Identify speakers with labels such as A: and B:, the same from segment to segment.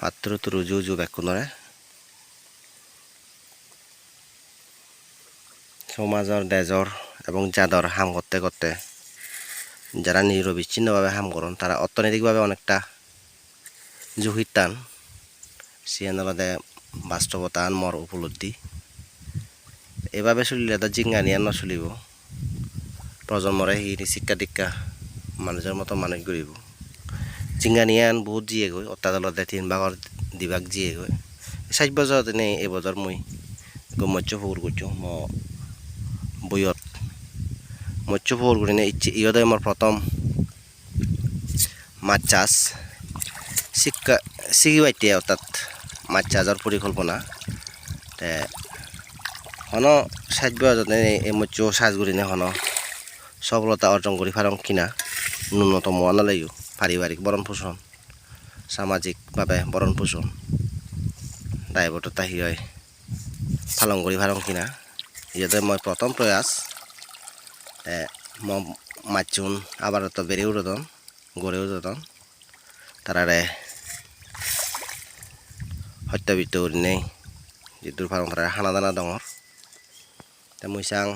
A: পাত্র তো রুজু উজু বেকুনরে সমাজৰ দেজৰ এবং জাদর হাম করতে করতে যারা নিরবিচ্ছিন্নভাবে হাম করেন তারা অর্থনৈতিকভাবে অনেকটা ঝুঁকির টান সিয়ানলদে বাস্তবতা আনমর উপলব্ধি এভাবে চলিলে তো জিঙ্গা নিয়ে নচলিব প্রজন্মরে সি শিক্ষা দীক্ষা মানুষের মতো মানুষ গড়িব জিঙ্গা নিয়ে আন বহুত জিয়ে গৈ অত্যাদলতে 3 ভাগৰ 2 ভাগ জিয়ে গৈ 60 বছৰত নেই এবছৰ মই মৎস্য ফুৰ করছো বইয়ত মৎস্য ফুর করি না ইচ্ছে ইয়দে আমার প্রথম মাছ চাষ শিখিবাইতে অর্থাৎ মাছ চাষের পরিকল্পনা হন 60 বছর এই মৎস্য চাষ করি না হন সফলতা অর্জন করি পারং কিনা ন্যূনতম আনালাইও পারিবারিক ভরণ পোষণ সামাজিকভাবে ভরণ পোষণ দায়বদ্ধতা হিয় পালন করি পারং কিনা ইয়দে মই প্রথম প্রয়াস মাছুন আবার তো বেড়ে উঠতন গড়ে উঠতন তারারে হত্যাবিত্ত করি নেই যিটোর ফার্ম তারা হানা দানা ডর তা মই চাং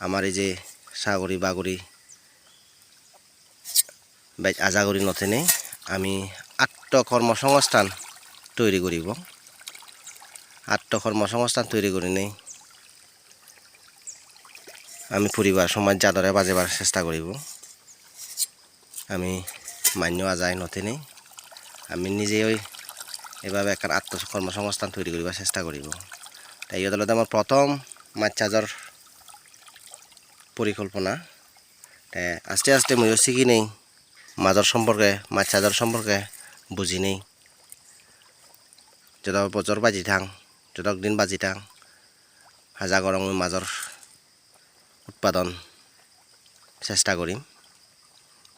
A: আমার এই যে সাগরি বাগরি বেশ আজাগরি নথেনে আমি আত্মকর্মসংস্থান তৈরি করিব আত্মকর্মসংস্থান তৈরি করি নেই আমি পরিবার সমাজ জাদরে বাজেবার চেষ্টা করিব আমি মান্য আজাই নথেনে আমি নিজেই এভাবে একটা আত্মকর্মসংস্থান তৈরি করিবার চেষ্টা করিব তাই ইয়দলতে আমার প্রথম মাছ চাষের পরিকল্পনা আস্তে আস্তে ময়ও শিখি নেই মাছর সম্পর্কে মাছ চাষের সম্পর্কে বুঝি নেই যত বছর বাজি থাং যত দিন বাজি থাং হাজা গরম মাছর উৎপাদন চেষ্টা করিম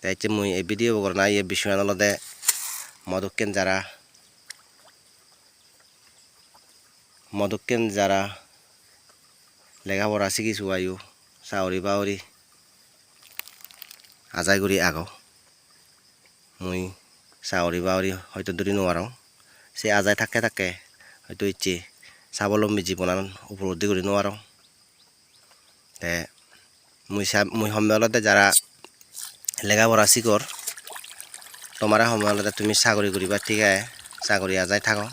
A: তাই মই এই ভিডিও করনা এই বিষয় আনলতে মদকেন যারা লেখাপড়া শিখিছো আয়ু চাউরি বাউরি আজাই করি আগো মই চাউরি বাউরি হয়তো দূরি নোৱারং সে আজাই থাকে হয়তো ইচ্ছে স্বাবলম্বী জীবন উপলব্ধি করি নোৱারং মই সময়তে যারা লেখাপড়া শিকর তোমারা সময়তে তুমি চাকরি করিবা ঠিক আছে চাকরি আজাই থাকো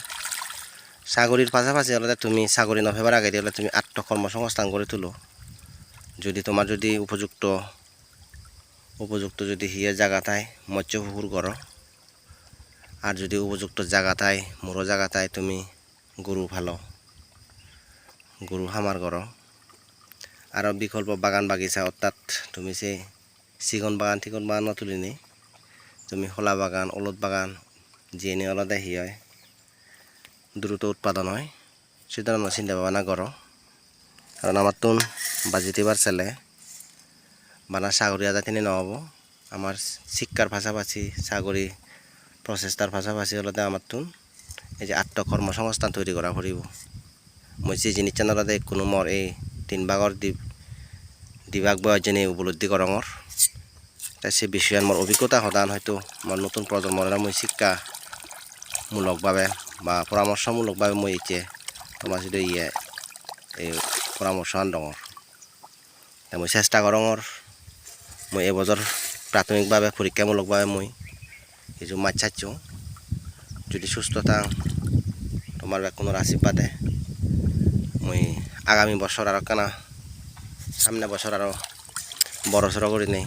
A: চাকরির পাশাপাশি হলে তুমি চাকরি নফেবার আগে দিয়ে তুমি আত্মকর্মসংস্থান করে তুলো যদি তোমার যদি উপযুক্ত যদি হিয়ে জায়গা তাই মৎস্য পুকুর করো আর যদি উপযুক্ত জায়গা তাই মোরো জায়গা তাই তুমি গরু ভালো গরু হামার করো আর বিকল্প বাগান বাগিচা অর্থাৎ তুমি সে চিকন বাগান ঠিকন বাগান তুলি নি তুমি খোলা বাগান অলদ বাগান যিয়ে নিয়ে আলাদা হি হয় দ্রুত উৎপাদন হয় সে ধরনের চিন্তা ভাবনা করো কারণ আমার তুন বাজিতেবার ছেলে বানা চাকরি আজা তিনি নহব আমার শিক্ষার পাশাপাশি চাকরি প্রচেষ্টার পাশাপাশি হলতে আমার তুন এই যে আত্মকর্মসংস্থান তৈরি করা পড়ব মই যে জিনিস চানলতে কোনো মর এই 3 ভাগর দিভাগ বয়জনে উপলব্ধি করঙর তাই সে বিষয়ে আমার অভিজ্ঞতা সদান হয়তো আমার নতুন প্রজন্মরা মই শিক্ষামূলকভাবে বা পরামর্শমূলকভাবে মই ইচ্ছে তোমার যদি এই পরামর্শ আন ডঙর তাই মই চেষ্টা করঙর মই এবছর প্রাথমিকভাবে পরীক্ষামূলকভাবে মই কিছু মাছ চাচ্ছ যদি সুস্থ থাং তোমার কোনো আশীর্বাদে মই আগামী বছর আর কানা সামনে বছর আরো বড় সড়ো করে নেই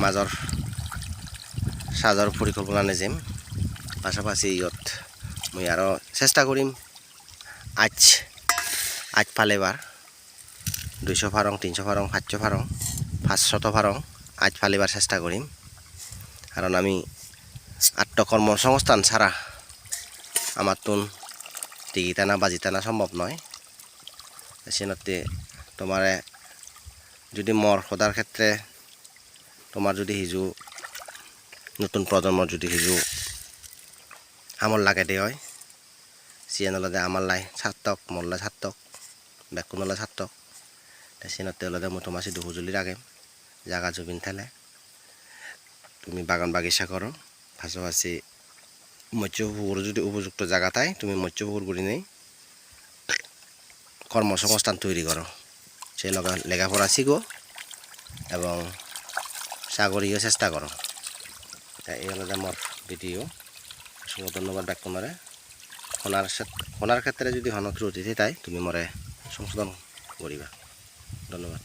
A: মাছর সাজর পরিকল্পনা নিজিম পাশাপাশি ইয়ত মই আরো চেষ্টা করিম আজ ফালেবার 200 ফারং 300 ফারং 500 ফারং 500 ফারং আজ ফালেবার চেষ্টা করিম কারণ আমি আত্মকর্মসংস্থান ছাড়া আমার তুন টিকিটানা বাজিটানা সম্ভব নয় সেনতে তোমার যদি মর সদার ক্ষেত্রে তোমার যদি হিজু নতুন প্রজন্মর যদি হিজু আমল লাগে দে হয় সিয়ানলদে আমার লাই ছাত্তক মল্লা ছাত্তক বেকুনলা ছাত্তক সেনতে হলদে মই তোমার সিধু হুজুলি রাখেম জায়গা জমিন থেলে তুমি বাগান বাগিচা করো পাশাপাশি মৎস্য পুকুর যদি উপযুক্ত জায়গা থাকে তুমি মৎস্য পুকুর করে নেই কর্মসংস্থান তৈরি করো সেই লেখাপড়া শিখো এবং সাগরীয় চেষ্টা করো। তাই এই হলো আমার ভিডিও। অসংখ্য ধন্যবাদ ডাক তোমারে। শোনার ক্ষেত্রে যদি হন ত্রুটি তাই তুমি মরে সংশোধন করিবা। ধন্যবাদ।